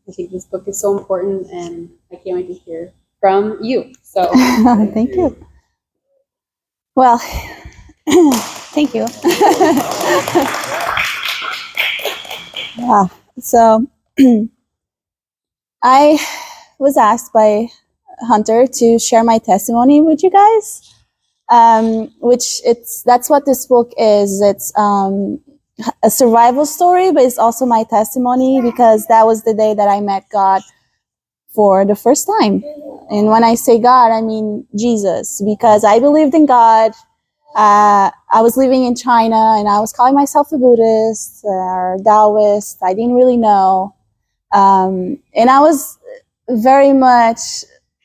I think this book is so important, and I can't wait to hear from you. So Thank you. Well, thank you. Yeah. So I was asked by Hunter to share my testimony with you guys, which that's what this book is. It's a survival story, but it's also my testimony because that was the day that I met God for the first time. And when I say God, I mean Jesus, because I believed in God. I was living in China and I was calling myself a Buddhist or Taoist. I didn't really know. And I was very much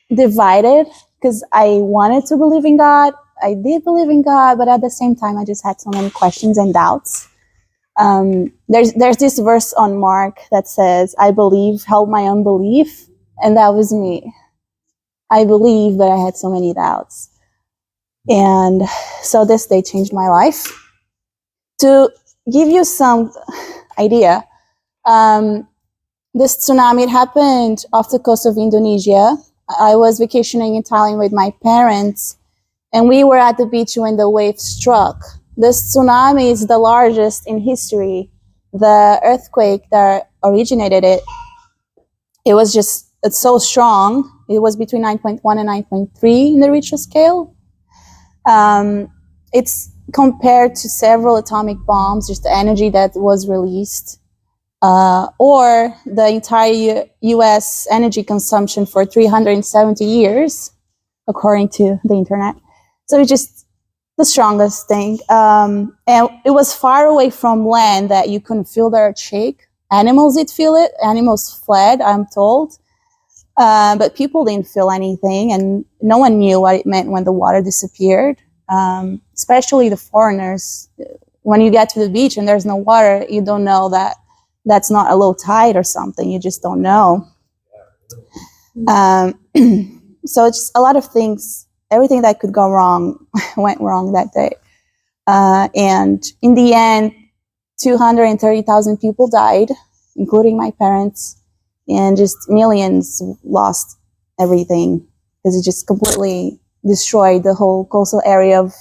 divided because I wanted to believe in God. I did believe in God, but at the same time, I just had so many questions and doubts. There's this verse on Mark that says, "I believe, help my unbelief," and that was me. I believe, but I had so many doubts. And so this day changed my life. To give you some idea, this tsunami, it happened off the coast of Indonesia. I was vacationing in Thailand with my parents, and we were at the beach when the wave struck. This tsunami is the largest in history. The earthquake that originated it, it's so strong. It was between 9.1 and 9.3 in the Richter scale. It's compared to several atomic bombs, just the energy that was released, or the entire US energy consumption for 370 years, according to the internet. So it's just the strongest thing. And it was far away from land that you couldn't feel the earth shake. Animals did feel it. Animals fled, I'm told. But people didn't feel anything, and no one knew what it meant when the water disappeared, especially the foreigners. When you get to the beach and there's no water, you don't know that that's not a low tide or something. You just don't know. So it's just a lot of things, everything that could go wrong went wrong that day. And in the end, 230,000 people died, including my parents, and just millions lost everything because it just completely destroyed the whole coastal area of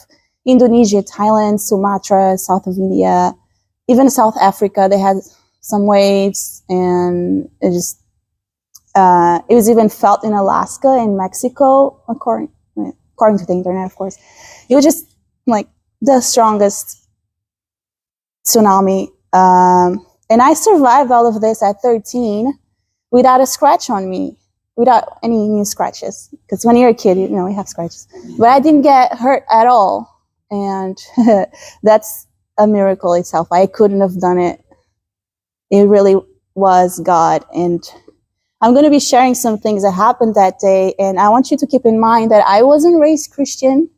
Indonesia, Thailand, Sumatra, south of India, even South Africa. They had some waves, and it was even felt in Alaska and Mexico, according to the internet, of course. It was just like the strongest tsunami. And I survived all of this at 13 without a scratch on me, without any new scratches. Because when you're a kid, you have scratches. But I didn't get hurt at all. And that's a miracle itself. I couldn't have done it. It really was God. And I'm going to be sharing some things that happened that day. And I want you to keep in mind that I wasn't raised Christian.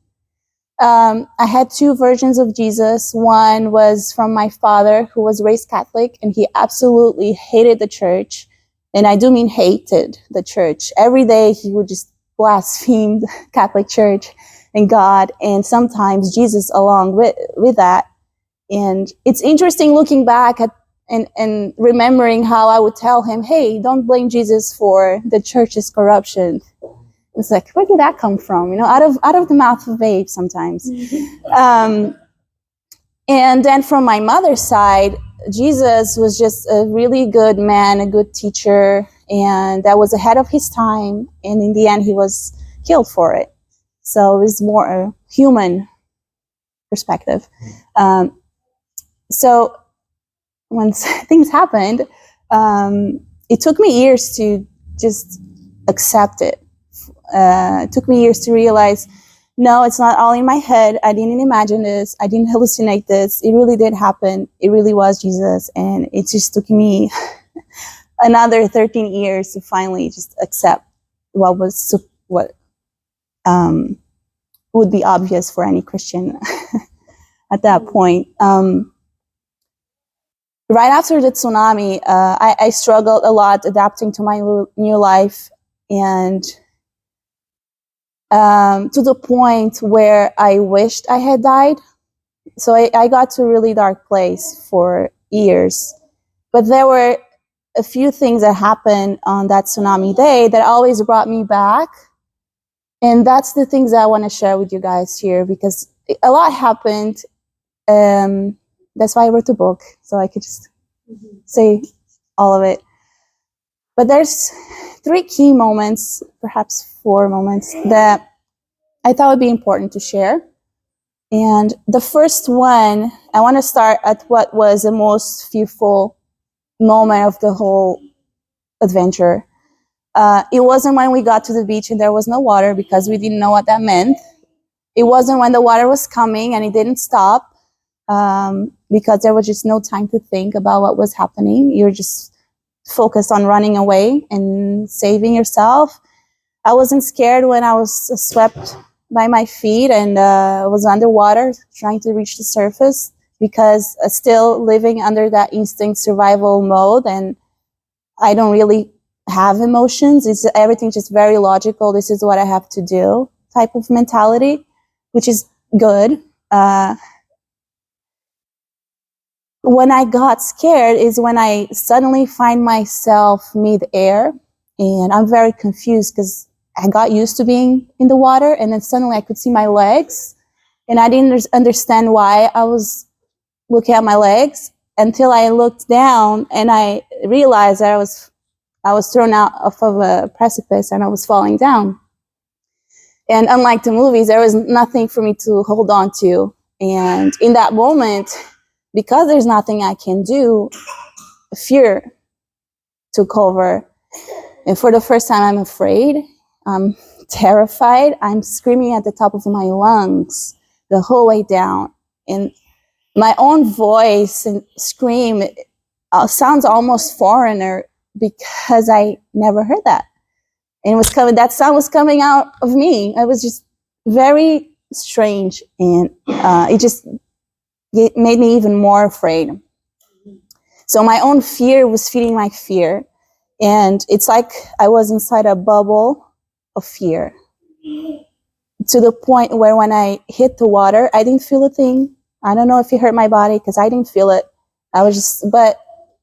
I had two versions of Jesus. One was from my father, who was raised Catholic, and he absolutely hated the church. And I do mean hated the church. Every day he would just blaspheme the Catholic Church and God, and sometimes Jesus along with that. And it's interesting looking back at and remembering how I would tell him, hey, don't blame Jesus for the church's corruption. It's like, where did that come from? Out of the mouth of babes sometimes. And then from my mother's side, Jesus was just a really good man, a good teacher, and that was ahead of his time. And in the end, he was killed for it. So it was more a human perspective. So when things happened, it took me years to just accept it. It took me years to realize, no, it's not all in my head. I didn't imagine this. I didn't hallucinate this. It really did happen. It really was Jesus. And it just took me another 13 years to finally just accept what would be obvious for any Christian at that point. Right after the tsunami, I struggled a lot adapting to my new life, and to the point where I wished I had died. So I got to a really dark place for years. But there were a few things that happened on that tsunami day that always brought me back. And that's the things that I want to share with you guys here, because a lot happened. That's why I wrote the book, so I could just say all of it. But there's 3 key moments, perhaps 4 moments, that I thought would be important to share. And the first one, I want to start at what was the most fearful moment of the whole adventure. It wasn't when we got to the beach and there was no water, because we didn't know what that meant. It wasn't when the water was coming and it didn't stop, because there was just no time to think about what was happening. You're just focused on running away and saving yourself. I wasn't scared when I was swept by my feet and was underwater trying to reach the surface, because still living under that instinct survival mode, and I don't really have emotions. It's everything just very logical. This is what I have to do type of mentality, which is good. When I got scared is when I suddenly find myself mid-air, and I'm very confused because I got used to being in the water, and then suddenly I could see my legs, and I didn't understand why I was looking at my legs until I looked down and I realized that I was thrown out off of a precipice and I was falling down. And unlike the movies, there was nothing for me to hold on to. And in that moment, because there's nothing I can do, fear took over. And for the first time, I'm afraid. I'm terrified. I'm screaming at the top of my lungs the whole way down. And my own voice and scream sounds almost foreigner, because I never heard that. And it was coming, that sound was coming out of me. It was just very strange. And it made me even more afraid. So my own fear was feeding my fear. And it's like I was inside a bubble of fear, to the point where when I hit the water, I didn't feel a thing. I don't know if it hurt my body, because I didn't feel it. But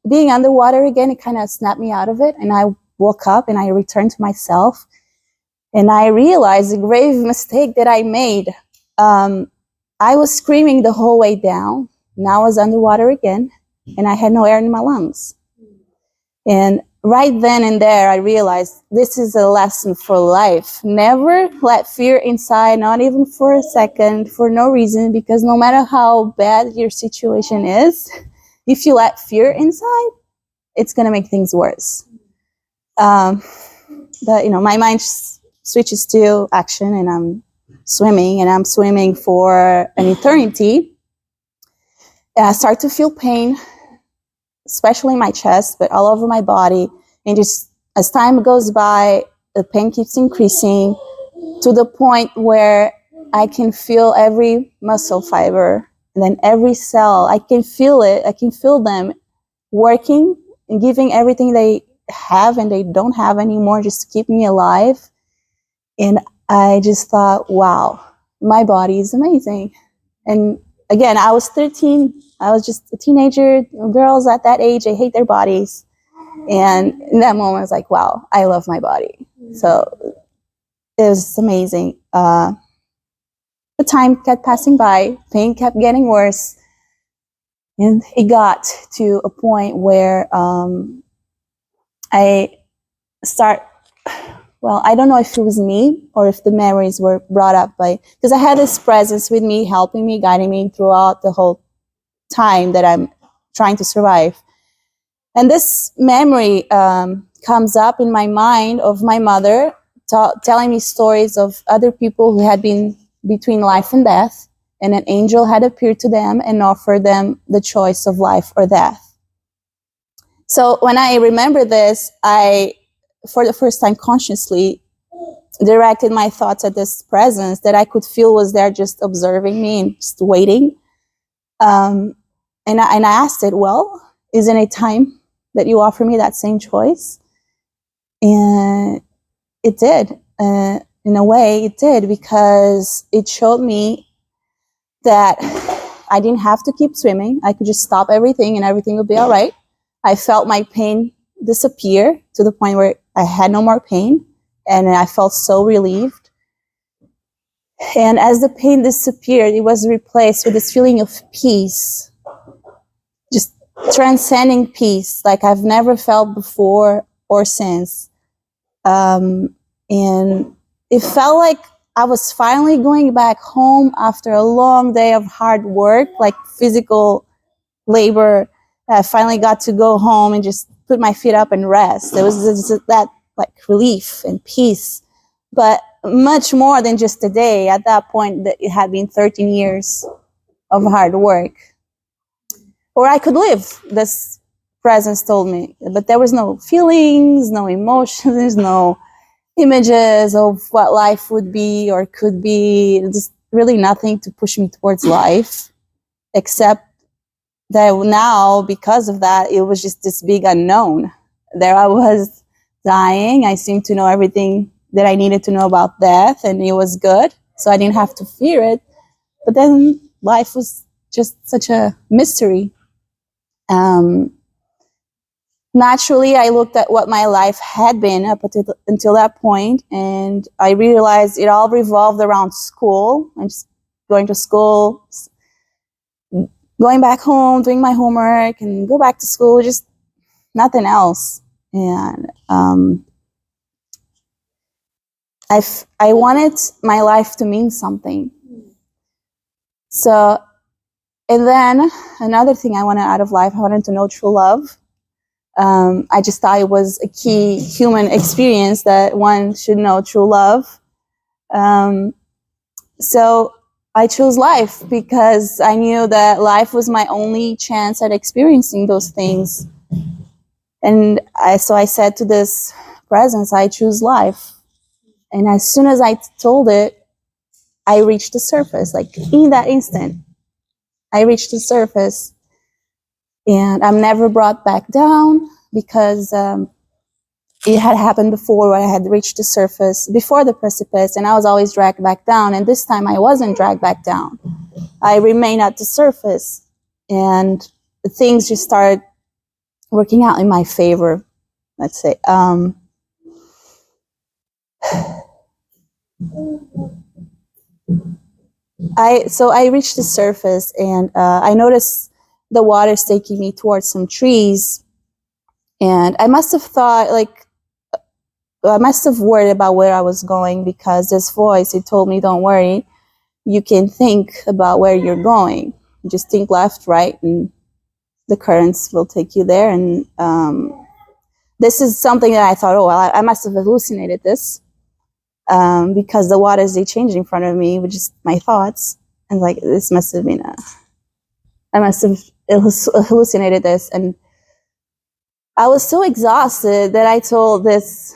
being underwater again, it kind of snapped me out of it. And I woke up and I returned to myself. And I realized the grave mistake that I made. I was screaming the whole way down. And I was underwater again. And I had no air in my lungs. And right then and there, I realized this is a lesson for life. Never let fear inside, not even for a second, for no reason, because no matter how bad your situation is, if you let fear inside, it's going to make things worse. But, my mind switches to action, and I'm swimming for an eternity. And I start to feel pain, especially in my chest, but all over my body. And just as time goes by, the pain keeps increasing to the point where I can feel every muscle fiber and then every cell. I can feel it. I can feel them working and giving everything they have and they don't have anymore just to keep me alive. And I just thought, wow, my body is amazing. And again, I was 13. I was just a teenager. Girls at that age, they hate their bodies. And in that moment, I was like, wow, I love my body. So it was amazing. The time kept passing by. Pain kept getting worse. And it got to a point where I don't know if it was me or if the memories were brought up because I had this presence with me, helping me, guiding me throughout the whole time that I'm trying to survive. And this memory comes up in my mind of my mother telling me stories of other people who had been between life and death, and an angel had appeared to them and offered them the choice of life or death. So when I remember this, I, for the first time consciously, directed my thoughts at this presence that I could feel was there just observing me and just waiting. And I asked it, well, isn't it time that you offer me that same choice? And it did. In a way, it did, because it showed me that I didn't have to keep swimming. I could just stop everything and everything would be all right. I felt my pain disappear to the point where I had no more pain, and I felt so relieved. And as the pain disappeared, it was replaced with this feeling of peace, just transcending peace like I've never felt before or since. And it felt like I was finally going back home after a long day of hard work, like physical labor. I finally got to go home and just put my feet up and rest. There was that like relief and peace, but much more than just a day. At that point, it had been 13 years of hard work. Or I could live, this presence told me. But there was no feelings, no emotions, no images of what life would be or could be. Just really nothing to push me towards life, except that now, because of that, it was just this big unknown. There I was dying. I seemed to know everything that I needed to know about death, and it was good, so I didn't have to fear it. But then life was just such a mystery. Naturally, I looked at what my life had been up until that point, and I realized it all revolved around school and just going to school, going back home, doing my homework, and go back to school, just nothing else. And I wanted my life to mean something. So, and then another thing I wanted out of life, I wanted to know true love. I just thought it was a key human experience that one should know true love. So I chose life because I knew that life was my only chance at experiencing those things. And so I said to this presence, I choose life. And as soon as I told it, I reached the surface. Like in that instant, I reached the surface. And I'm never brought back down because it had happened before where I had reached the surface before the precipice, and I was always dragged back down. And this time I wasn't dragged back down. I remained at the surface, and things just started working out in my favor, let's say. I reached the surface, and I noticed the water's taking me towards some trees, and I must have thought, like, I must have worried about where I was going, because this voice, it told me, don't worry, you can think about where you're going. Just think left, right, and the currents will take you there. And this is something that I thought, oh, well, I must have hallucinated this, because the waters, they changed in front of me with just my thoughts. And like, this must have been I must have hallucinated this. And I was so exhausted that I told this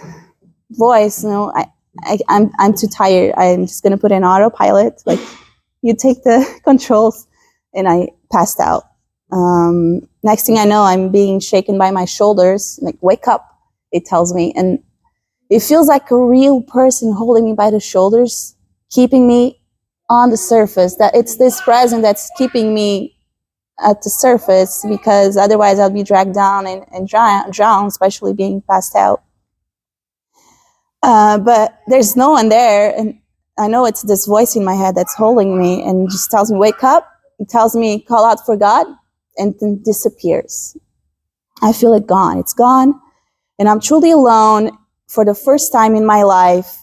voice, I'm too tired. I'm just going to put in autopilot. Like, you take the controls. And I passed out. Next thing I know, I'm being shaken by my shoulders. Like, wake up, it tells me. And it feels like a real person holding me by the shoulders, keeping me on the surface. That it's this presence that's keeping me at the surface, because otherwise I'll be dragged down and drown, especially being passed out. But there's no one there, and I know it's this voice in my head that's holding me and just tells me, wake up. It tells me, call out for God, and then disappears. I feel it gone. It's gone, and I'm truly alone for the first time in my life.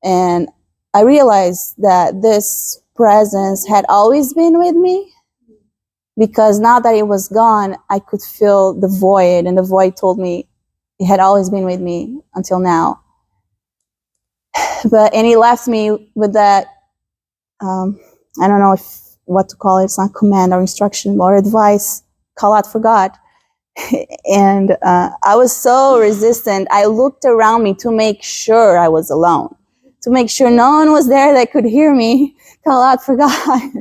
And I realized that this presence had always been with me, because now that it was gone, I could feel the void, and the void told me it had always been with me until now. And he left me with that, I don't know what to call it. It's not command or instruction or advice. Call out for God. And I was so resistant. I looked around me to make sure I was alone, to make sure no one was there that could hear me call out for God.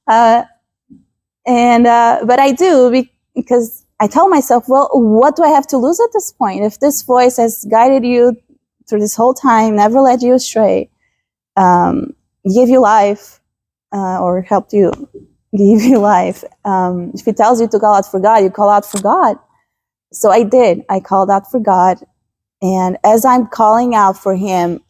But I do, because I tell myself, well, what do I have to lose at this point? If this voice has guided you through this whole time, never led you astray, gave you life, or helped you give you life. If he tells you to call out for God, you call out for God. So I did. I called out for God. And as I'm calling out for him,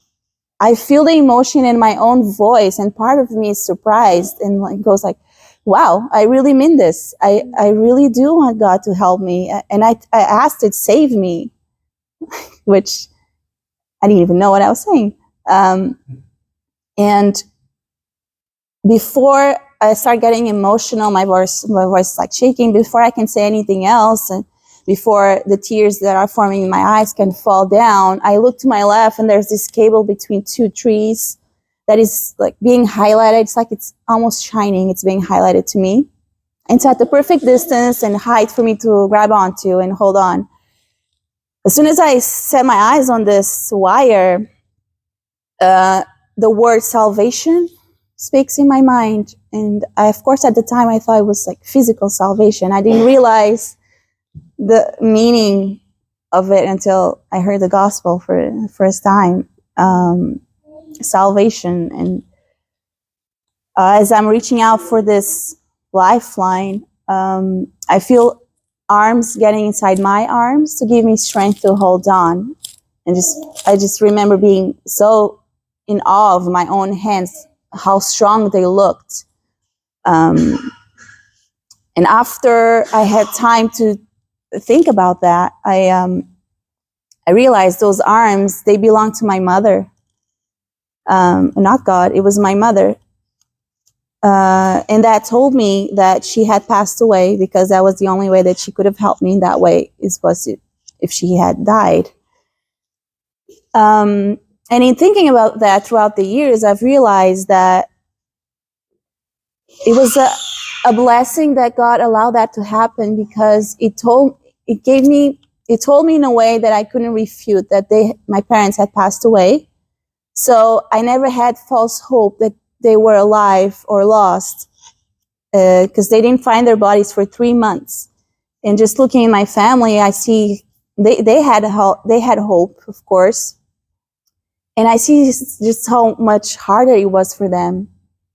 I feel the emotion in my own voice, and part of me is surprised and like goes like, wow, I really mean this. I really do want God to help me. And I asked it, save me, which I didn't even know what I was saying. And before I start getting emotional, my voice is like shaking. Before I can say anything else, and before the tears that are forming in my eyes can fall down, I look to my left, and there's this cable between two trees that is like being highlighted. It's like it's almost shining. It's being highlighted to me. It's at the perfect distance and height for me to grab onto and hold on. As soon as I set my eyes on this wire, the word salvation speaks in my mind. And of course, at the time, I thought it was like physical salvation. I didn't realize the meaning of it until I heard the gospel for the first time. Salvation. And as I'm reaching out for this lifeline, I feel arms getting inside my arms to give me strength to hold on. And I just remember being so in awe of my own hands, how strong they looked. And after I had time to think about that, I realized those arms, they belong to my mother. Not God, it was my mother. And that told me that she had passed away, because that was the only way that she could have helped me in that way, was if she had died. And in thinking about that throughout the years, I've realized that it was a blessing that God allowed that to happen, because it told me in a way that I couldn't refute that my parents had passed away. So I never had false hope that they were alive or lost, because they didn't find their bodies for 3 months. And just looking at my family, I see they had hope, of course. And I see just how much harder it was for them,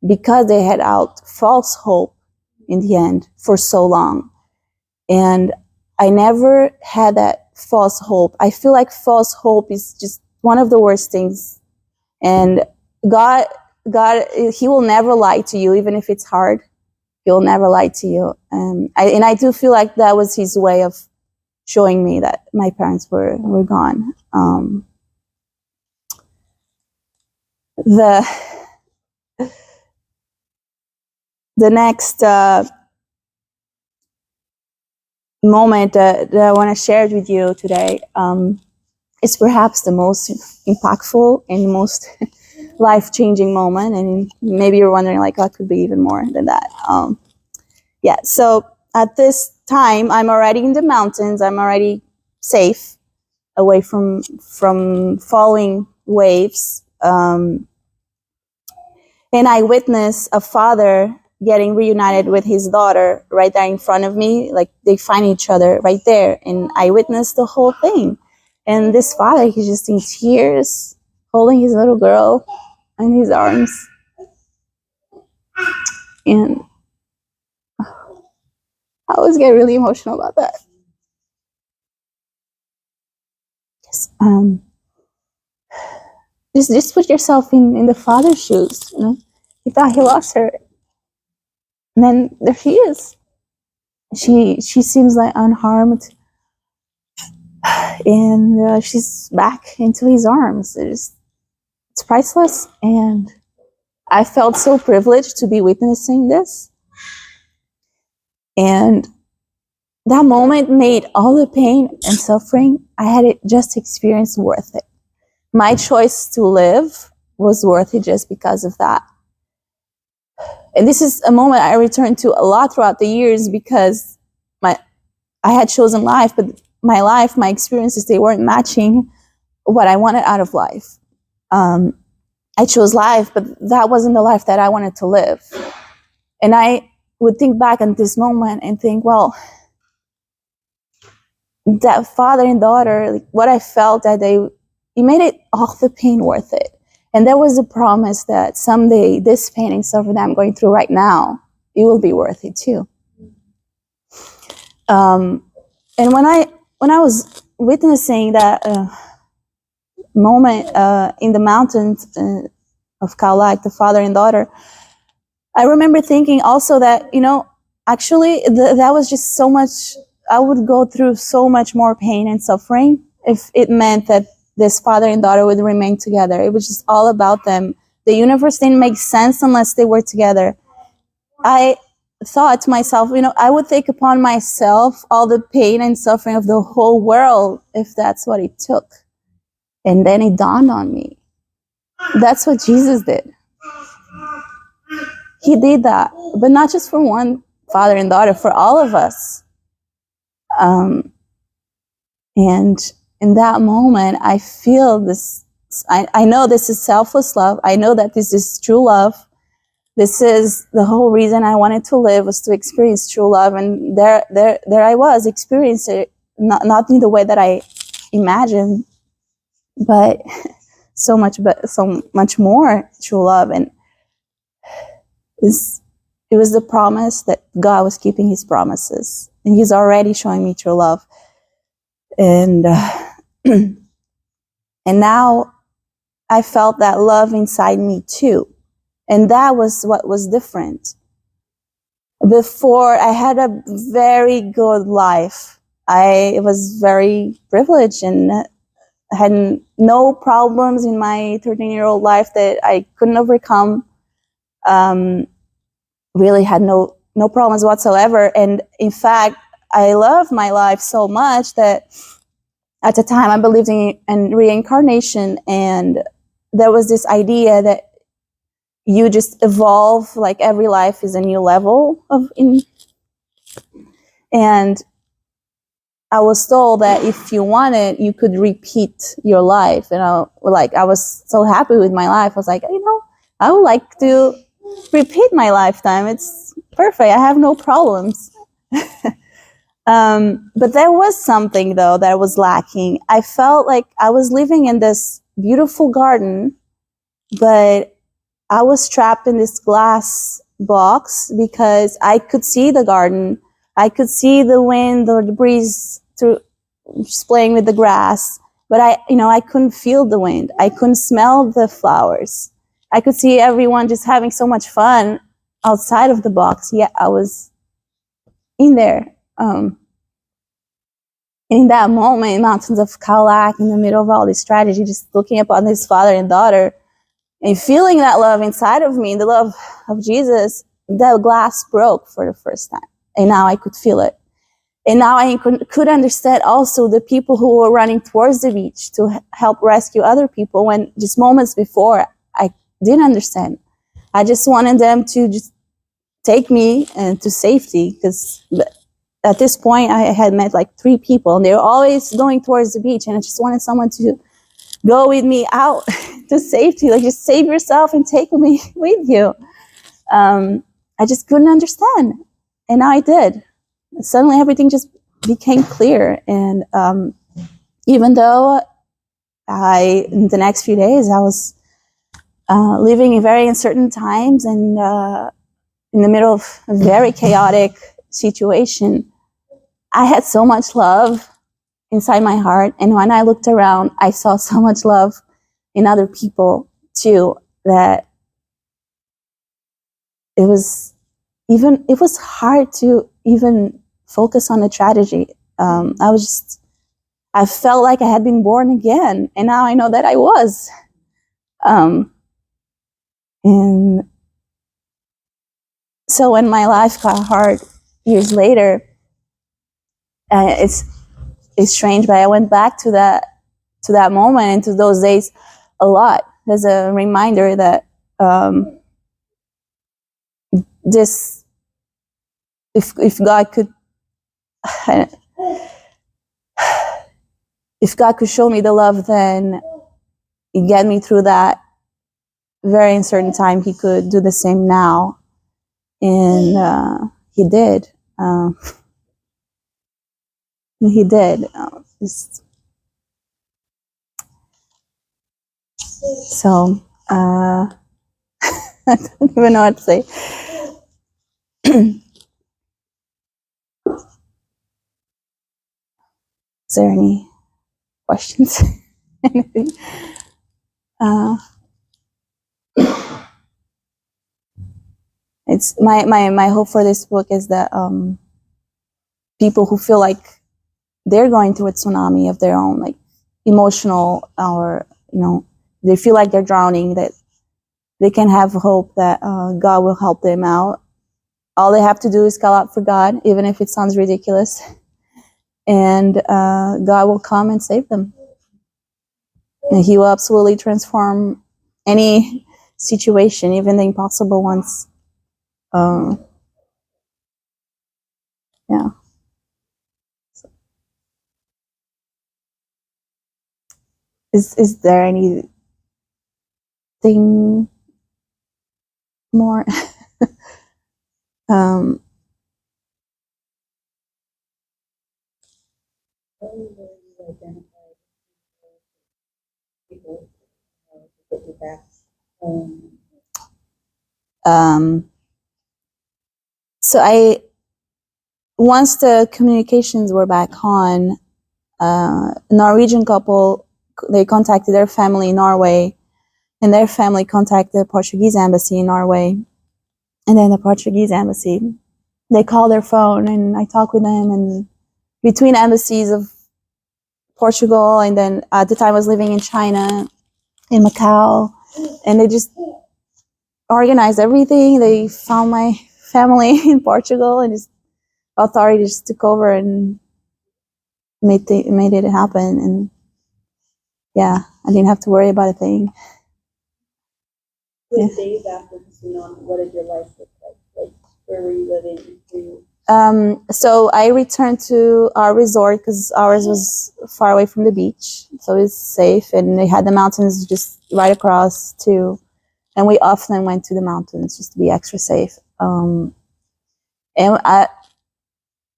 because they had out false hope in the end for so long. And I never had that false hope. I feel like false hope is just one of the worst things. And God, he will never lie to you, even if it's hard. He'll never lie to you. And I do feel like that was his way of showing me that my parents were gone. The next moment that I want to share with you today is perhaps the most impactful and most life-changing moment. And maybe you're wondering, like, what could be even more than that? So at this time, I'm already in the mountains. I'm already safe, away from falling waves. And I witnessed a father getting reunited with his daughter right there in front of me. Like, they find each other right there. And I witnessed the whole thing. And this father, he's just in tears, holding his little girl in his arms. And I always get really emotional about that. Just put yourself in the father's shoes. You know, he thought he lost her, and then there she is. She seems like unharmed, and she's back into his arms. It's priceless, and I felt so privileged to be witnessing this. And that moment made all the pain and suffering I had just experienced worth it. My choice to live was worth it just because of that. And this is a moment I return to a lot throughout the years, because I had chosen life, but my experiences, they weren't matching what I wanted out of life. I chose life, but that wasn't the life that I wanted to live. And I would think back on this moment and think, well, that father and daughter, like, what I felt that day, it made it all the pain worth it. And there was a promise that someday this pain and suffering that I'm going through right now, it will be worth it too. And when I when I was witnessing that moment in the mountains of Kaulak, the father and daughter, I remember thinking also that, actually that was just so much, I would go through so much more pain and suffering if it meant that this father and daughter would remain together. It was just all about them. The universe didn't make sense unless they were together. I thought to myself, I would take upon myself all the pain and suffering of the whole world if that's what it took. And then it dawned on me. That's what Jesus did. He did that, but not just for one father and daughter, for all of us. And in that moment, I feel this. I know this is selfless love. I know that this is true love. This is the whole reason I wanted to live, was to experience true love. And there I was, experiencing it, not in the way that I imagined, but so much more true love. And it was the promise that God was keeping his promises, and he's already showing me true love. And and now I felt that love inside me too. And that was what was different. Before, I had a very good life. I was very privileged and had no problems in my 13-year-old life that I couldn't overcome. Really had no problems whatsoever. And in fact, I loved my life so much that at the time I believed in reincarnation, and there was this idea that you just evolve, like every life is a new level and I was told that if you wanted, you could repeat your life. And I was so happy with my life. I was like, I would like to repeat my lifetime. It's perfect. I have no problems. But there was something, though, that was lacking. I felt like I was living in this beautiful garden, but I was trapped in this glass box because I could see the garden. I could see the wind or the breeze through just playing with the grass, but I couldn't feel the wind. I couldn't smell the flowers. I could see everyone just having so much fun outside of the box. Yeah, I was in there. In that moment, mountains of Kaulak, in the middle of all this tragedy, just looking upon this father and daughter and feeling that love inside of me, the love of Jesus, the glass broke for the first time. And now I could feel it. And now I could understand also the people who were running towards the beach to help rescue other people, when just moments before I didn't understand. I just wanted them to just take me to safety, because at this point I had met like 3 people and they were always going towards the beach, and I just wanted someone to go with me out to safety, like just save yourself and take me with you. I just couldn't understand, and now I did. Suddenly everything just became clear. And even though in the next few days I was living in very uncertain times and in the middle of a very chaotic situation, I had so much love inside my heart. And when I looked around, I saw so much love in other people too, that it was hard to even focus on the tragedy. I felt like I had been born again, and now I know that I was. And so when my life got hard years later, it's strange, but I went back to that moment and to those days a lot. There's a reminder that if God could show me the love, then get me through that very uncertain time, he could do the same now. And he did. He did. So I don't even know what to say. Is there any questions? Anything? It's my hope for this book is that people who feel like they're going through a tsunami of their own, like emotional, or they feel like they're drowning, that they can have hope that God will help them out. All they have to do is call out for God, even if it sounds ridiculous, and God will come and save them. And He will absolutely transform any situation, even the impossible ones. Yeah. Is there anything more? How were you identified people to get you back home? So once the communications were back on, a Norwegian couple, they contacted their family in Norway, and their family contacted the Portuguese embassy in Norway. And then the Portuguese embassy, they called their phone, and I talked with them, and between embassies of Portugal, and then at the time I was living in China, in Macau, and they just organized everything. They found my family in Portugal, and just authorities took over and made it happen. And yeah, I didn't have to worry about a thing. The days after the tsunami, what did your life look like? Like, where were you living? So I returned to our resort because ours was far away from the beach, so it's safe, and they had the mountains just right across too. And we often went to the mountains just to be extra safe. It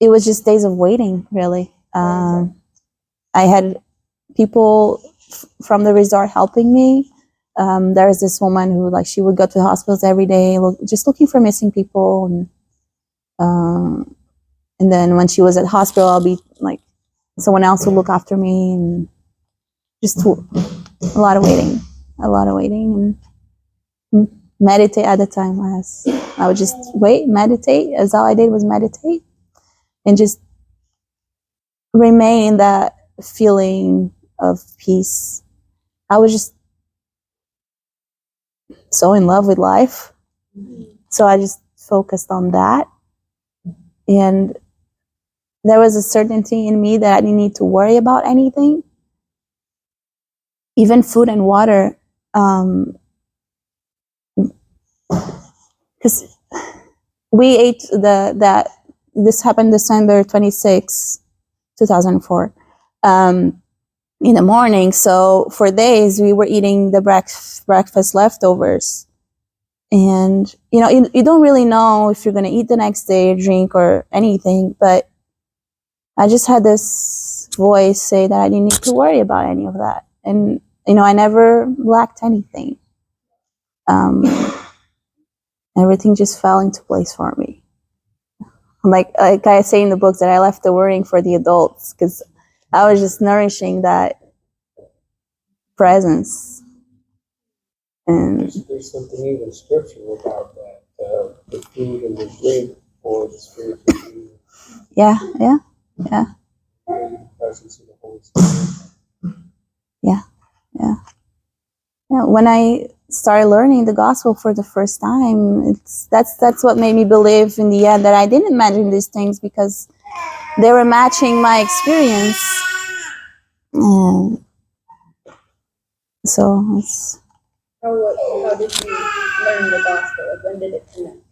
was just days of waiting, really. I had people from the resort helping me. There was this woman who, like, she would go to the hospitals every day, just looking for missing people. And then when she was at the hospital, I'll be like, someone else would look after me, and just a lot of waiting, and meditate at the time. I would just wait, meditate. As all I did was meditate, and just remain in that feeling of peace. I was just so in love with life. So I just focused on that. And there was a certainty in me that I didn't need to worry about anything. Even food and water. Because we ate this happened December 26, 2004. In the morning, so for days we were eating the breakfast leftovers, and you don't really know if you're going to eat the next day or drink or anything, but I just had this voice say that I didn't need to worry about any of that, and I never lacked anything. Everything just fell into place for me. Like I say in the book, that I left the worrying for the adults, because I was just nourishing that presence. And there's something even scriptural about that, the food and the drink for the spiritual food. Yeah. The presence of the Holy Spirit. Yeah. When I started learning the gospel for the first time, that's what made me believe in the end that I didn't imagine these things, because they were matching my experience. And so it's. How did you learn the gospel? Like, when did it connect?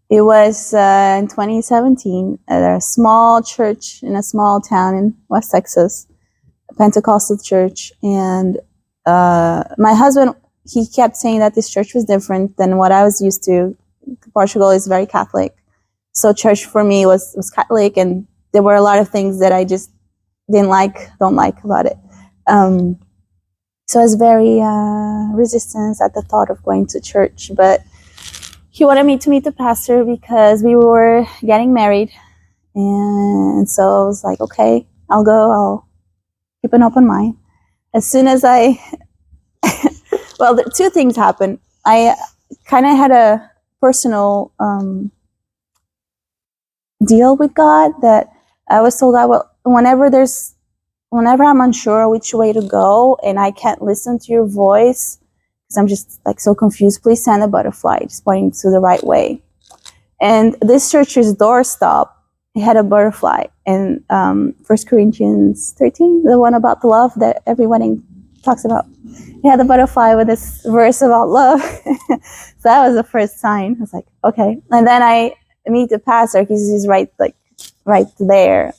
It was in 2017 at a small church in a small town in West Texas, a Pentecostal church. And my husband, he kept saying that this church was different than what I was used to. Portugal is very Catholic. So church for me was Catholic, and there were a lot of things that I just don't like about it. So I was very resistant at the thought of going to church, but he wanted me to meet the pastor because we were getting married, And so I was like, okay, I'll go. I'll keep an open mind. As soon as well, two things happened. I kind of had a personal deal with God that I was told whenever I'm unsure which way to go and I can't listen to your voice because I'm just like so confused, please send a butterfly, just pointing to the right way. And this church's doorstop, it had a butterfly. And 1 Corinthians 13, the one about the love that every wedding talks about, it had the butterfly with this verse about love. So that was the first sign. I was like, okay. And then I meet the pastor. He's right there.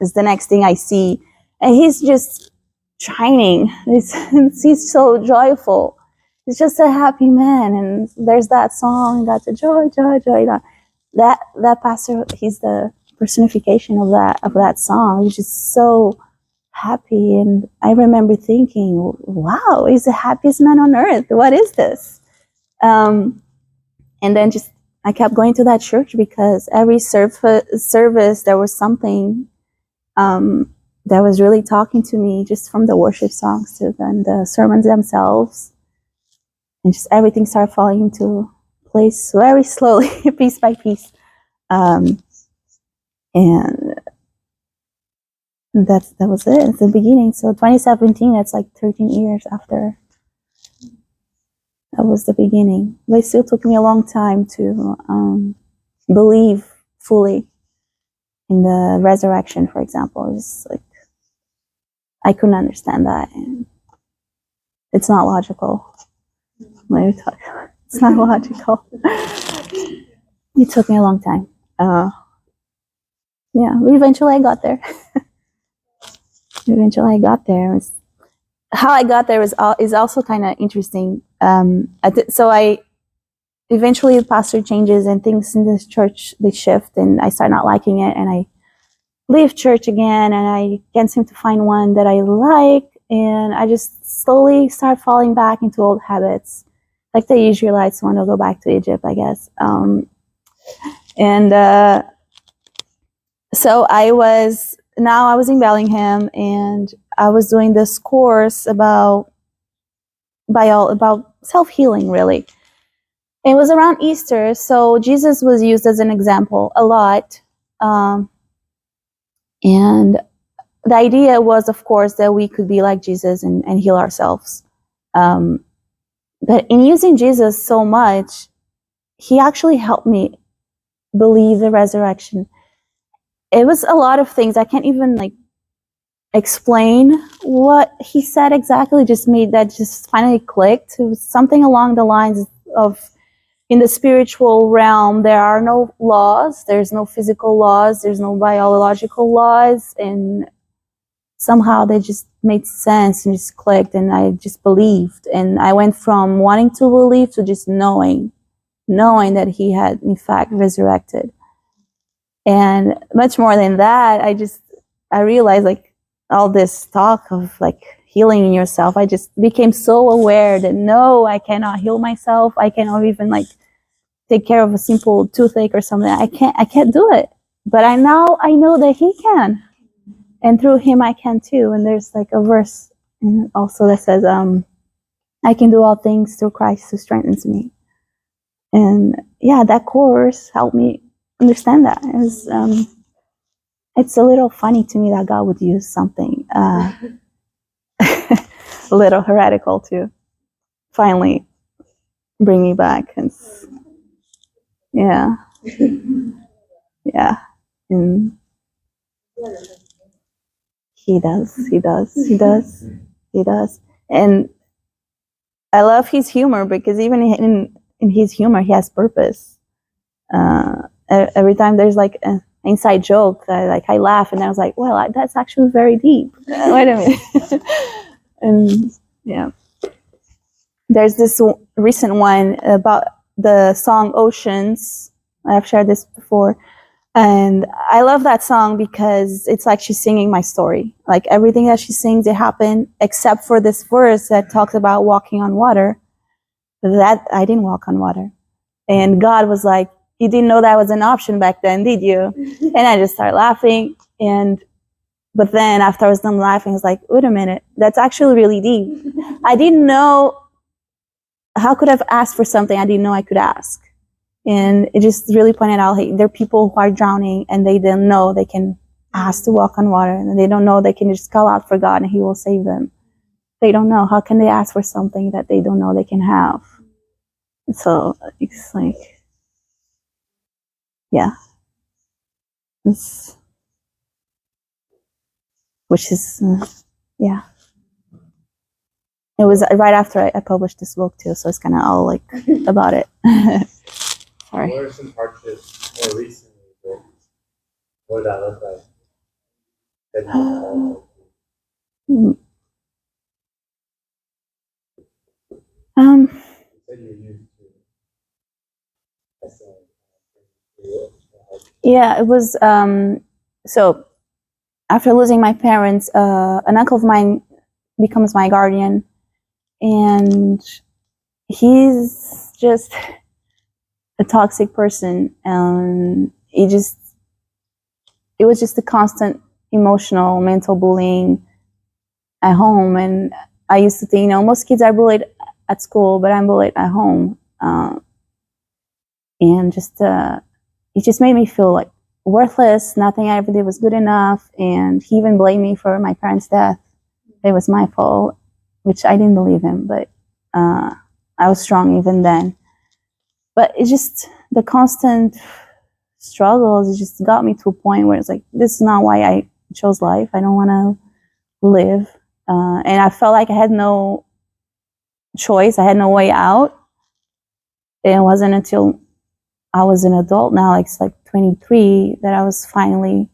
Is the next thing I see. And he's just shining. He's so joyful. He's just a happy man. And there's that song, got the joy, joy, joy. That pastor, he's the personification of that song. He's just so happy. And I remember thinking, wow, he's the happiest man on earth. What is this? And then I kept going to that church because every service there was something that was really talking to me, just from the worship songs to then the sermons themselves. And just everything started falling into place very slowly, piece by piece. And that was it. It's the beginning. So 2017, that's like 13 years after. That was the beginning. But it still took me a long time to believe fully in the resurrection, for example. It's like, I couldn't understand that. And it's not logical. It's not logical. It took me a long time. Yeah, eventually I got there. How I got there is also kind of interesting. Eventually the pastor changes and things in this church, they shift, and I start not liking it, and I leave church again, and I can't seem to find one that I like, and I just slowly start falling back into old habits, like the Israelites want to go back to Egypt, I guess. So I was in Bellingham, and I was doing this course about self-healing, really. It was around Easter, so Jesus was used as an example a lot. And the idea was, of course, that we could be like Jesus and heal ourselves. But in using Jesus so much, he actually helped me believe the resurrection. It was a lot of things. I can't even explain what he said exactly. Just finally clicked. It was something along the lines of, in the spiritual realm, there are no laws. There's no physical laws. There's no biological laws. And somehow they just made sense and just clicked, and I just believed. And I went from wanting to believe to just knowing that he had, in fact, resurrected. And much more than that, I realized, all this talk of healing yourself, I just became so aware that no, I cannot heal myself. I cannot even take care of a simple toothache or something. I can't do it. But I know that he can. And through him I can too. And there's a verse also that says, I can do all things through Christ who strengthens me. And yeah, that course helped me understand that. It's a little funny to me that God would use something a little heretical to finally bring me back. And yeah. And he does. And I love his humor, because even in his humor, he has purpose. Every time there's an inside joke, I laugh, and I was like, well, that's actually very deep. Wait a minute. And yeah, there's this recent one about the song Oceans. I've shared this before. And I love that song because it's like she's singing my story. Everything that she sings, it happened, except for this verse that talks about walking on water. That I didn't walk on water. And God was like, you didn't know that was an option back then, did you? And I just started laughing. But then after I was done laughing, I was like, wait a minute, that's actually really deep. I didn't know, how could I have asked for something I didn't know I could ask? And it just really pointed out, hey, there are people who are drowning and they don't know they can ask to walk on water, and they don't know they can just call out for God and He will save them. They don't know. How can they ask for something that they don't know they can have? So it's like, yeah. Which is, yeah. It was right after I published this book too, so it's kind of all like about it. Sorry. What are some hardships more recently? What did that look like? That Mm. you said you used to. Yeah, it was. So after losing my parents, an uncle of mine becomes my guardian, and he's just a toxic person, and it was just a constant emotional, mental bullying at home. And I used to think, most kids are bullied at school, but I'm bullied at home, and it just made me feel like worthless. Nothing I ever did was good enough, and he even blamed me for my parents' death. It was my fault, which I didn't believe him, but I was strong even then. But it's just the constant struggles. It just got me to a point where it's like, this is not why I chose life. I don't want to live, and I felt like I had no choice. I had no way out. And it wasn't until I was an adult now, like it's like 23, that I was finally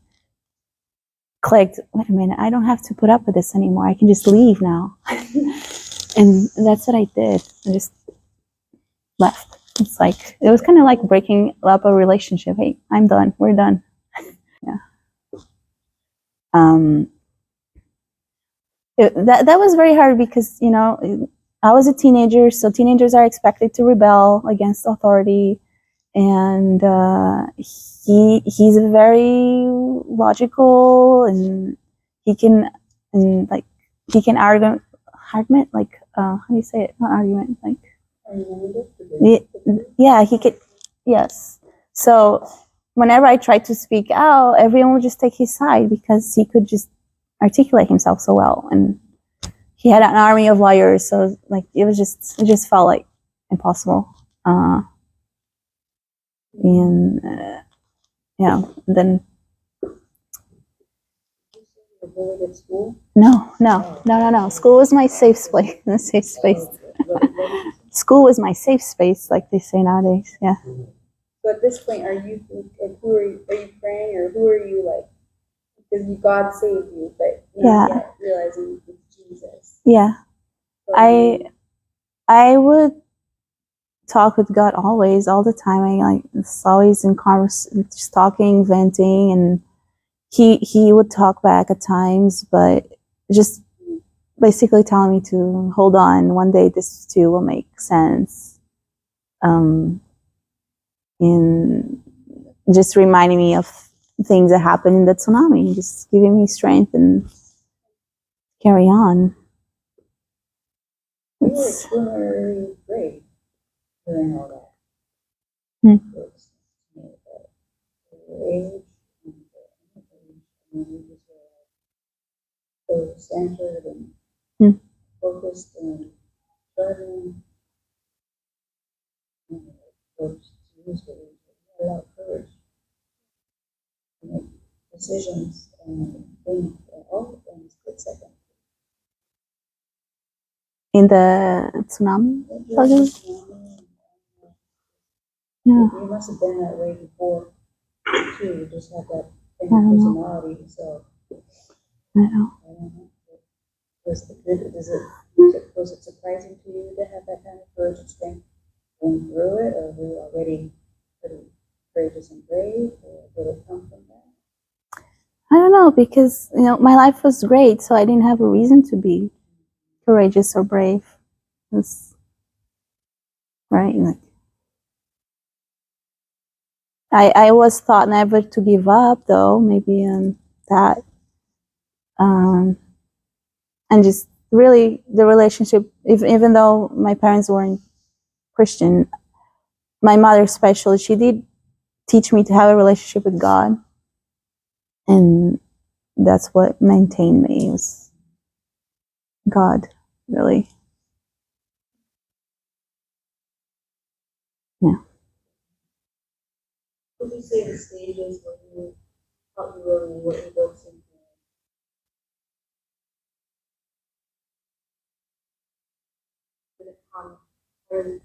clicked. Wait a minute, I don't have to put up with this anymore. I can just leave now. And that's what I did. I just left. It's like, it was kind of like breaking up a relationship. Hey, I'm done. We're done. Yeah. That was very hard because, I was a teenager, so teenagers are expected to rebel against authority. And he's very logical, and he can argument, like how do you say it? Not argument, like yeah, he could, yes. So whenever I tried to speak out, everyone would just take his side because he could just articulate himself so well, and he had an army of lawyers. So like it just felt like impossible. And yeah, then Bullied at school? No. School was my safe space. School was my safe space, like they say nowadays. Yeah. So at this point, are you like, who are you? Are you praying, or who are you like? Because God saved you, but not yet realizing it's Jesus. Yeah. So I would talk with God always, all the time. It's always in just talking, venting, and he would talk back at times, but just basically telling me to hold on. One day this too will make sense. And just reminding me of things that happened in the tsunami, just giving me strength and carry on. you were extraordinarily brave during all that. Your age, and you just were so centered and focused and starting. Folks use a lot of courage to make decisions and think all in a split second. In the tsunami? Yeah. You must have been that way before too. You just have that kind of personality. So I know. I don't know. Was it surprising to you to have that kind of courage and strength going through it, or were you already pretty courageous and brave, or did it come from that? I don't know, because my life was great, so I didn't have a reason to be courageous or brave. It's right, like I was taught never to give up, though. Maybe that, um, and just really the relationship. Even though my parents weren't Christian, my mother especially, she did teach me to have a relationship with God, and that's what maintained me. It was God, really. Yeah. Would you say the stages where you thought you really were able to become very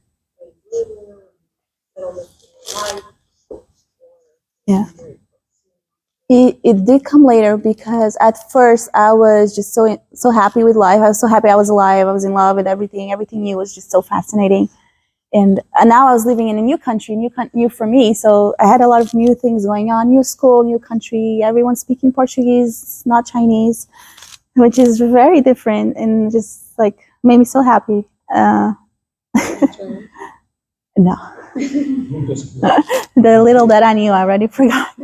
living, settle into life, or Yeah. very It did come later because at first I was just so happy with life. I was so happy I was alive. I was in love with everything. Everything new was just so fascinating. And now I was living in a new country, new for me. So I had a lot of new things going on, new school, new country. Everyone speaking Portuguese, not Chinese, which is very different and just like made me so happy. Chinese? No, Just the little that I knew, I already forgot.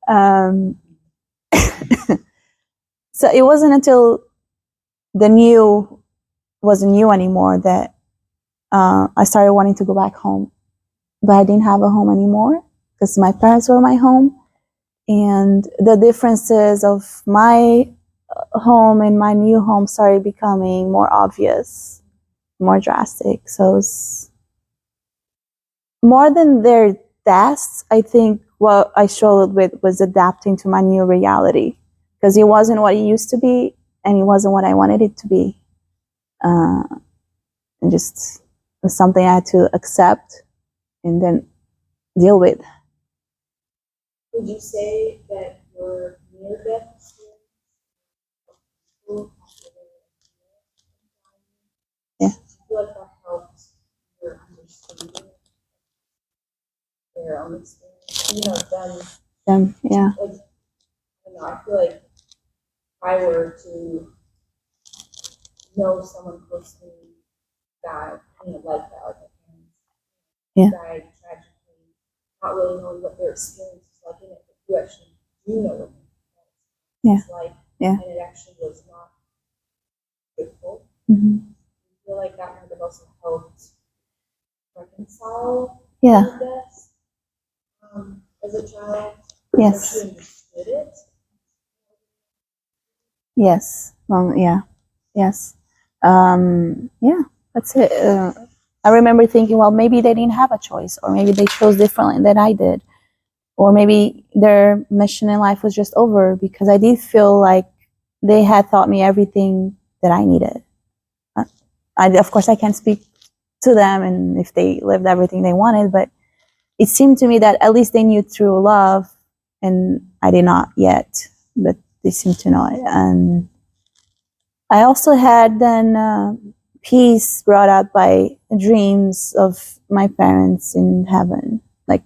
um, so it wasn't until the new wasn't new anymore that I started wanting to go back home. But I didn't have a home anymore because my parents were my home. And the differences of my home and my new home started becoming more obvious, more drastic. So it's more than their deaths, I think what I struggled with was adapting to my new reality because it wasn't what it used to be and it wasn't what I wanted it to be. Uh, and just it was something I had to accept and then deal with. Would you say that your near-death experience Yeah. I feel like that helps your understanding their own experience. You know, Yeah. like, I don't know, I feel like if I were to know someone close to me died, like that, like my parents Yeah. died tragically, not really knowing what their experience was like in it, but you actually do know what Yeah. it's like, Yeah. and it actually was not grateful. Mm-hmm. I feel like that might have also helped reconcile Yeah. the deaths as a child. Yes. Actually understood it. Yes. Yeah. Yes. Yeah. That's it. I remember thinking, well, maybe they didn't have a choice, or maybe they chose differently than I did, or maybe their mission in life was just over because I did feel like they had taught me everything that I needed. Of course, I can't speak to them and if they lived everything they wanted, but it seemed to me that at least they knew true love, and I did not yet, but they seemed to know it. And I also had then peace brought out by dreams of my parents in heaven. Like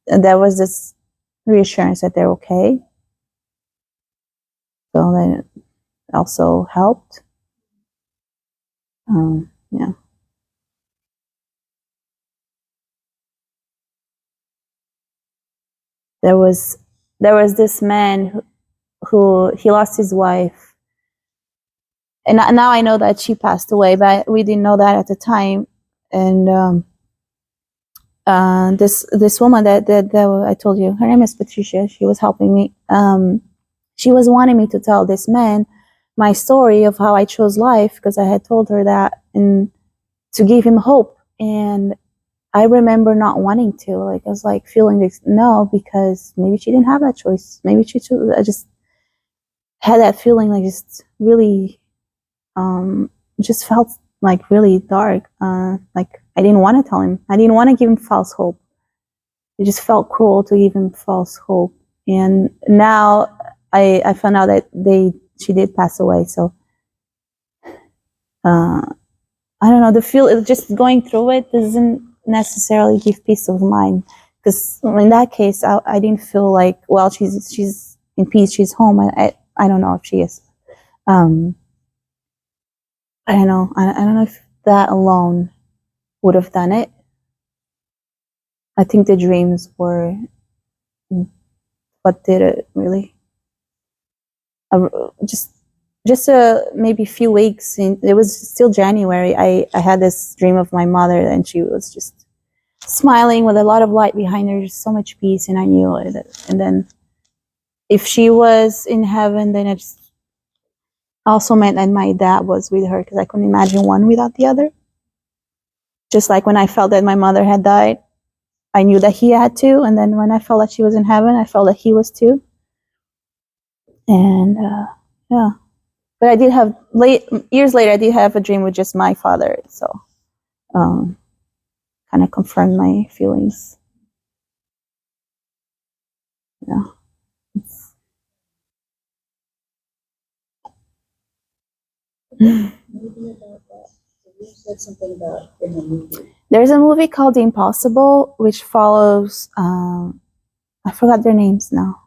there was this reassurance that they're okay. So that also helped. Yeah. There was this man who he lost his wife, and now I know that she passed away, but we didn't know that at the time. And this woman that I told you, her name is Patricia. She was helping me. She was wanting me to tell this man my story of how I chose life because I had told her that, and to give him hope. And I remember not wanting to. Like I was like feeling this no, because maybe she didn't have that choice. Maybe she chose. I just had that feeling like just really just felt like really dark. Like I didn't want to tell him. I didn't want to give him false hope. It just felt cruel to give him false hope. And now I found out that she did pass away. So uh, I don't know. The feel just going through it doesn't necessarily give peace of mind. Because in that case, I didn't feel like, well, she's in peace. She's home. I don't know if she is. Um, I don't know. I don't know if that alone would have done it. I think the dreams were what did it really. Just maybe a few weeks in, it was still January. I had this dream of my mother, and she was just smiling with a lot of light behind her, just so much peace, and I knew it. And then if she was in heaven, then it just also meant that my dad was with her, because I couldn't imagine one without the other. Just like when I felt that my mother had died, I knew that he had too, and then when I felt that she was in heaven, I felt that he was too. And yeah, but I did have years later, I did have a dream with just my father, so kind of confirmed my feelings. Yeah. Maybe about that. So you said something about in the movie. There's a movie called The Impossible, which follows, I forgot their names now.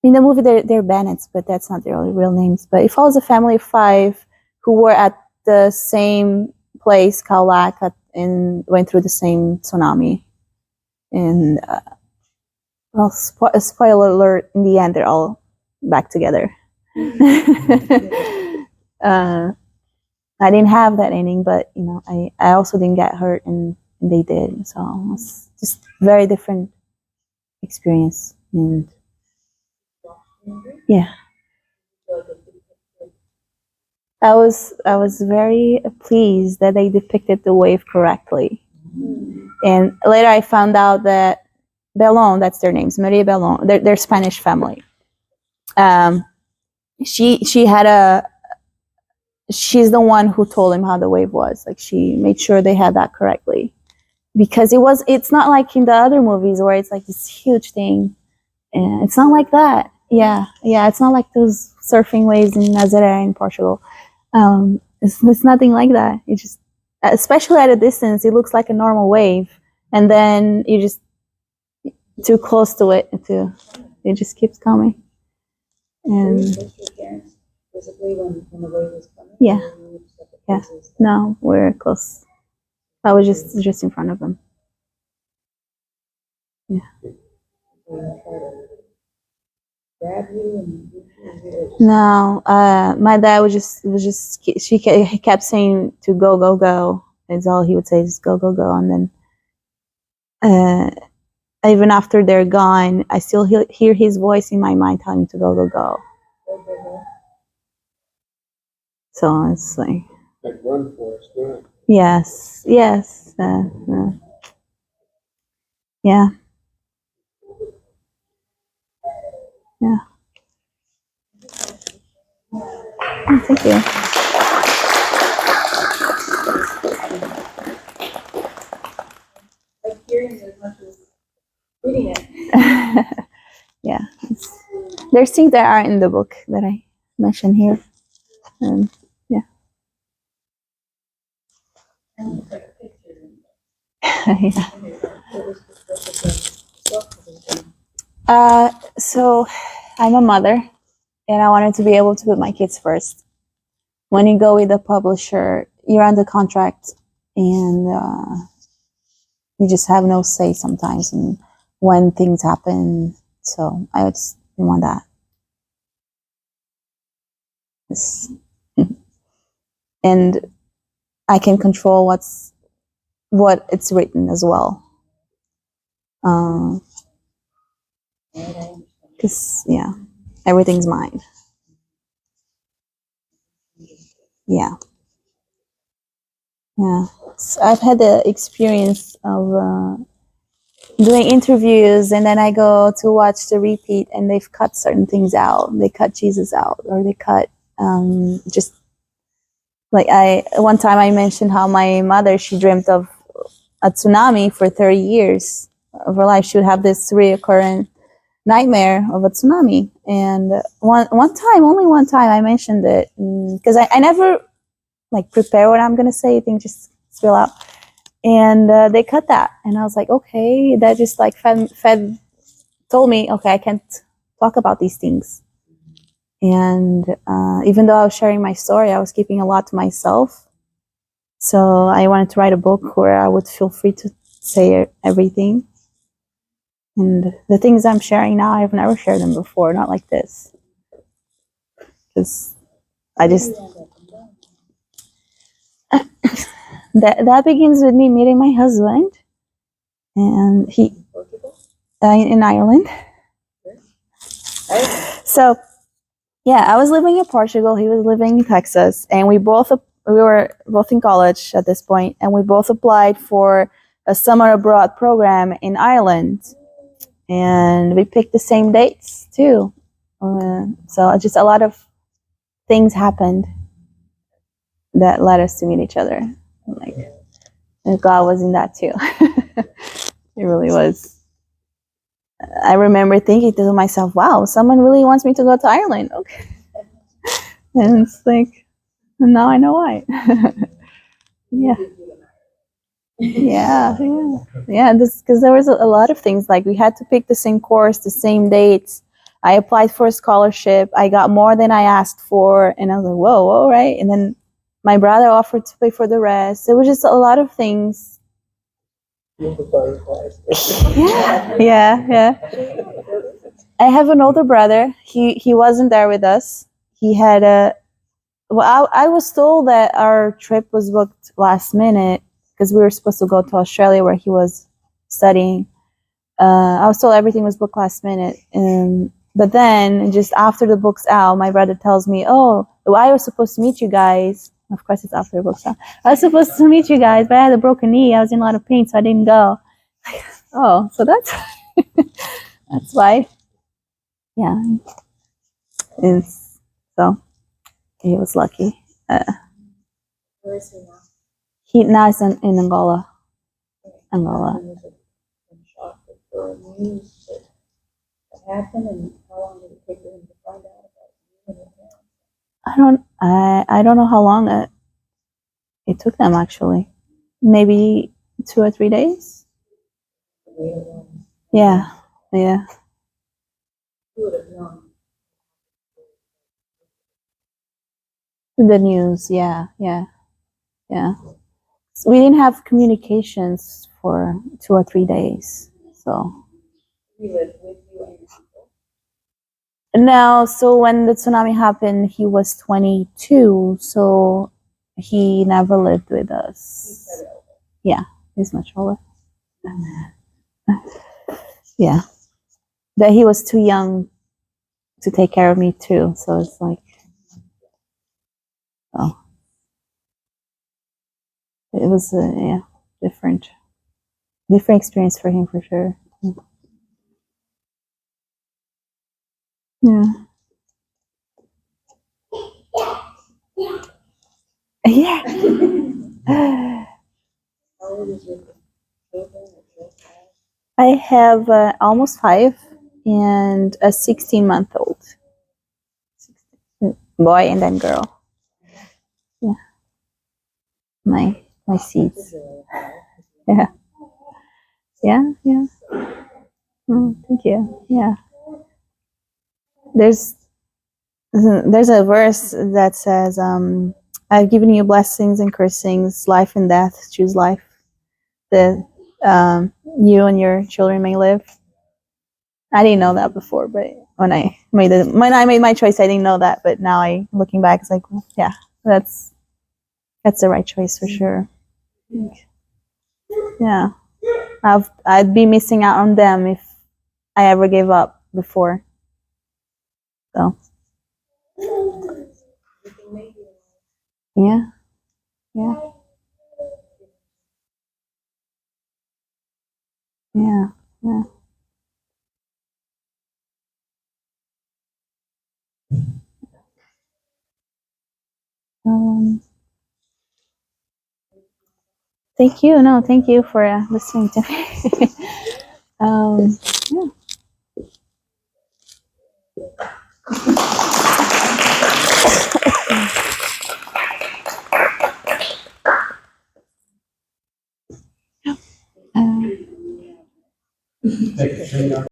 In the movie, they're Bennetts, but that's not their real names. But it follows a family of 5 who were at the same place, Kaulak, and went through the same tsunami. And, well, spoiler alert, in the end, they're all back together. I didn't have that ending, but you know, I also didn't get hurt, and they did. So it was just very different experience. And yeah, I was very pleased that they depicted the wave correctly. And later I found out that Bellon, that's their names, Maria Bellon, they're Spanish family. She had she's the one who told him how the wave was. Like, she made sure they had that correctly, because it's not like in the other movies where it's like this huge thing, and it's not like that. Yeah, it's not like those surfing waves in Nazaré in Portugal. It's nothing like that. It just, especially at a distance, it looks like a normal wave, and then you just too close to it, it just keeps coming. And Physically when the wave was coming? Yeah. No, we're close. I was just in front of them. Yeah. Grab you and No, my dad he kept saying to go. That's all he would say, just go. And then, even after they're gone, I still hear his voice in my mind telling me to go. So it's like run for us, run. yes. Yeah. Yeah. Oh, thank you. like hearing it as much as reading it. Yeah. There's things that aren't in the book that I mention here. Yeah. So I'm a mother, and I wanted to be able to put my kids first. When you go with a publisher, you're under contract, and you just have no say sometimes in when things happen. So I just didn't want that. And I can control what it's written as well. Because everything's mine. Yeah. So I've had the experience of doing interviews, and then I go to watch the repeat, and they've cut certain things out. They cut Jesus out, or they cut just like one time I mentioned how my mother, she dreamt of a tsunami for 30 years of her life. She would have this reoccurring nightmare of a tsunami. And only one time I mentioned it, because I never like prepare what I'm going to say, things just spill out. And they cut that. And I was like, okay, that just like fed told me, okay, I can't talk about these things. And even though I was sharing my story, I was keeping a lot to myself. So I wanted to write a book where I would feel free to say everything. And the things I'm sharing now, I've never shared them before, not like this. Because I just, that begins with me meeting my husband, and he, in Ireland. So, yeah, I was living in Portugal, he was living in Texas, and we were both in college at this point, and we both applied for a summer abroad program in Ireland. And we picked the same dates too. So just a lot of things happened that led us to meet each other. Like, and God was in that too. It really was. I remember thinking to myself, wow, someone really wants me to go to Ireland. Okay. And it's like, now I know why. Yeah. Yeah, because there was a lot of things, like we had to pick the same course, the same dates. I applied for a scholarship. I got more than I asked for, and I was like, whoa, all right. And then my brother offered to pay for the rest. It was just a lot of things. Yeah. I have an older brother. He wasn't there with us. He had I was told that our trip was booked last minute because we were supposed to go to Australia where he was studying. I was told everything was booked last minute. But then, just after the book's out, my brother tells me, oh, I was supposed to meet you guys. Of course, it's after the book's out. I was supposed to meet you guys, but I had a broken knee. I was in a lot of pain, so I didn't go. Oh, so that's that's why. Yeah. So he was lucky. Where is he now? He now is in Angola. Angola. I'm shocked at the news that happened, and how long did it take for him to find out about you and your parents? I don't know how long it took them, actually. Maybe 2 or 3 days. Wait a while. Yeah. Who would have known? The news. Yeah. So we didn't have communications for 2 or 3 days. So He lived with you and your uncle. no. So when the tsunami happened, he was 22. So he never lived with us. Yeah, he's much older. Yeah, that he was too young to take care of me too. So it's like, oh, it was different experience for him for sure. Yeah. Yeah. How old is your children or children? I have almost 5 and a 16-month-old boy and then girl. Yeah. My seeds. Yeah. Oh, thank you. Yeah. There's a verse that says, I've given you blessings and cursings, life and death, choose life, that you and your children may live. I didn't know that before, but when I made my choice, I didn't know that. But now looking back, it's like, well, yeah, that's the right choice for sure. Yeah, I'd be missing out on them if I ever gave up before. So yeah. Um, Thank you. No, thank you for listening to me. Yeah.